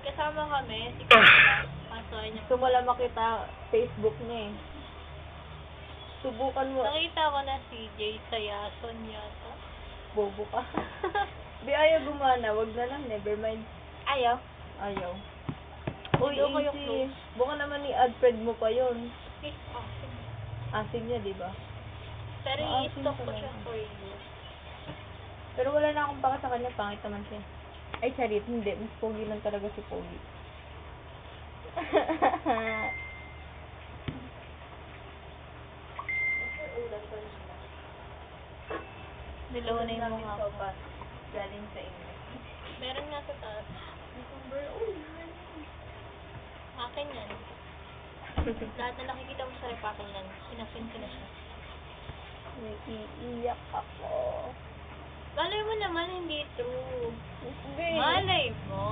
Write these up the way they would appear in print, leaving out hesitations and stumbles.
May kasama kami, si Kaya. Kaso niya. Gusto mo lang makita Facebook niya eh. Subukan mo. Nakita ko na si Jay sa Yason yata. Bobo ka. Di ayaw gumana. Wag na lang. Never mind. Ayaw? Ayaw. Uy, Uy, kayo easy. close. Buka naman ni Alfred mo pa yun. Eh, asin. Asin niya, di ba? Pero Maasin i-stop ko talaga. siya for you. Pero wala na akong baka sa kanya. Pangit naman siya. Ay, charit. Hindi. Mas pogi lang talaga si Pogi. Dilaw na yung mga ko. Galing sa inyo. Meron nga sa taas. Akin yan. Lahat na nakikita mo sa rep akin yan. Sinafin ko na siya. Naiiyak ako. Malay mo naman, hindi true. Hindi. Malay mo.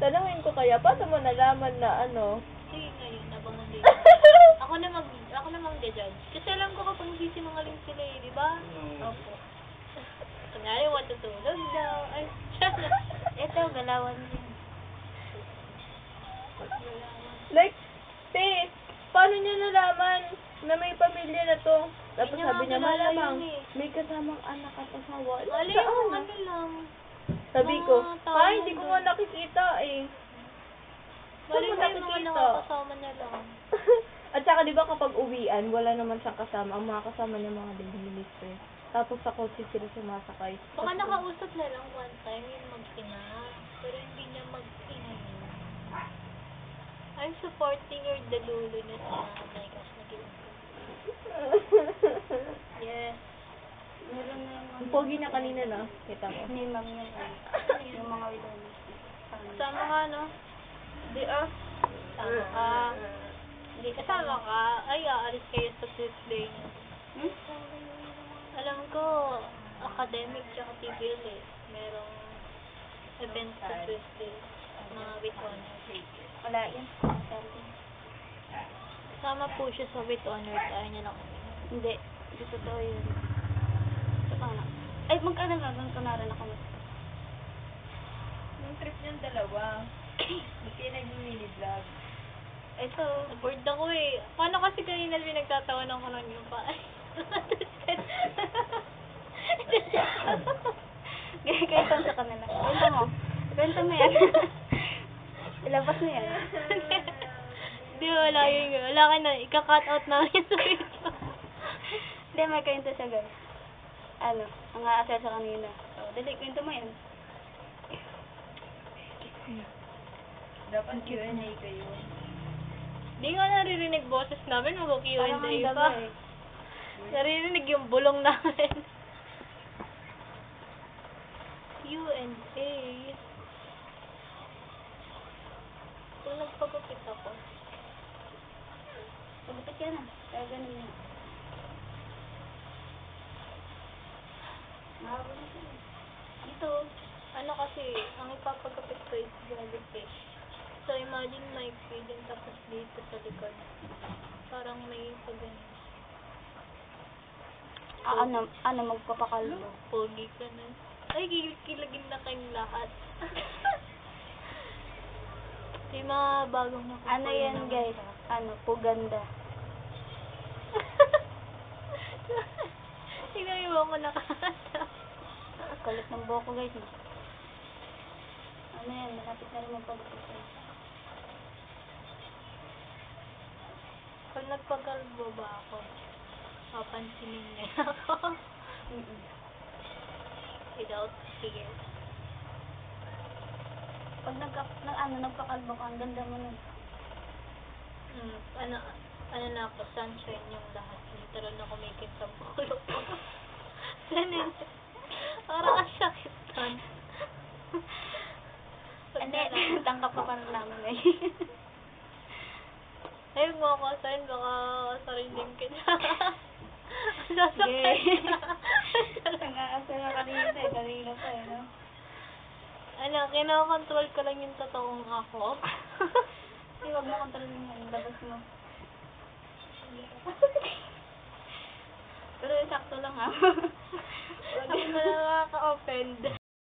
Tanungin ko kaya, paano mo nalaman na ano? Sige ngayon, nabang nandito. Ako na mag-judge. Kasi alam ko kapag nagsisinungaling sila eh, di ba? Opo. Kunyari, matutulog daw. Ay, ito, galawan din. Like, te, paano niya nalaman na may pamilya na to? Tapos Hindi sabi niya niya, kilala malamang, yun eh. may kasamang anak at asawa. Wala Saan? yung ano lang. Sabi mga ko, tao ay, hindi ko doon. nga nakikita eh. Saan Wala mo yung mga nakikita? nakakasama niya lang. At saka di ba kapag uwian, wala naman siyang kasama. Ang mga kasama niya mga daily minister. Tapos sa kotse sila sumasakay. Baka Tapos- nakausap na lang one time yung mag-ina. Pero hindi niya mag-ina. I'm supporting your deluluness na nanay kasi naging. Yes. Meron na yung Ang pogi niya kanina na. Kita ko. ni ma'am yung yung mga widow na. Kasama ka, no? Di ah. Kasama ka. Hindi kasama ka. Ay, aalis kayo sa Tuesday niya. Hmm? Alam ko, academic tsaka TBL eh. Merong event sa Tuesday. Mga with honor. Wala yan. Sabi. Kasama po siya sa with honor. Ayaw niya lang. Hindi. Hindi totoo yun. Totoo na. Ay, magkano na doon ka narin ako. Yung trip niyang dalawa. Hindi kayo nag-mini-vlog. Ito, bored ako eh. Paano kasi kanina pinagtatawanan ko nun yung pa? Kwento sa kanila. Kwento mo. Kwento mo yan. Ilabas mo yan. Di wala yun. Wala ka na. Ika-cut out na yun sa video. Hindi, may kwento siya guys. Ano, ang a-assess sa kanina. So, dali, kwento mo yan. Dapat Q&A kayo. Di nga naririnig boses namin. Mag-Q&A Parang ang pa. daba eh. Naririnig yung bulong namin. Q&A. Kung nagpagupit ako. Pagupit ka na. Kaya ganun yan. Mahaba na siya. Ito, ano kasi, ang ipapagupit ko is jellyfish. So, imagine may feeling tapos dito sa likod. Parang may pag-ano. Ano, magpapakalbo. Pogi ka na. Ay, kilagin na kayong lahat. May mga bagong nakukuha. Ano yan guys? Ano, puganda. Tingnan mo ko nakakata. Kalit ng buhok ko guys. Ano yan, malapit na rin magpagupit yan. Pag nagpagalbo ba ako, papansinin niya ako. Without fear. Pag nagpakalbo ka, ang ganda mo nun. Ano na ako, sunshine yung lahat. Literal na kumikit sa bulo ko. Ganun. Parang ang sakit doon. Hindi, tangkap ka pa rin namin eh. Ayun mo ako asahin, baka sariling kita. Sasakit Sige. ka. Nag-aasal na kanina pa eh, no? Ano, kinokontrol ko lang yung totoong ako. Hindi, wag mo kontrolin yan, labas mo. Pero sakto lang ha. Huwag mo na nakaka-offend.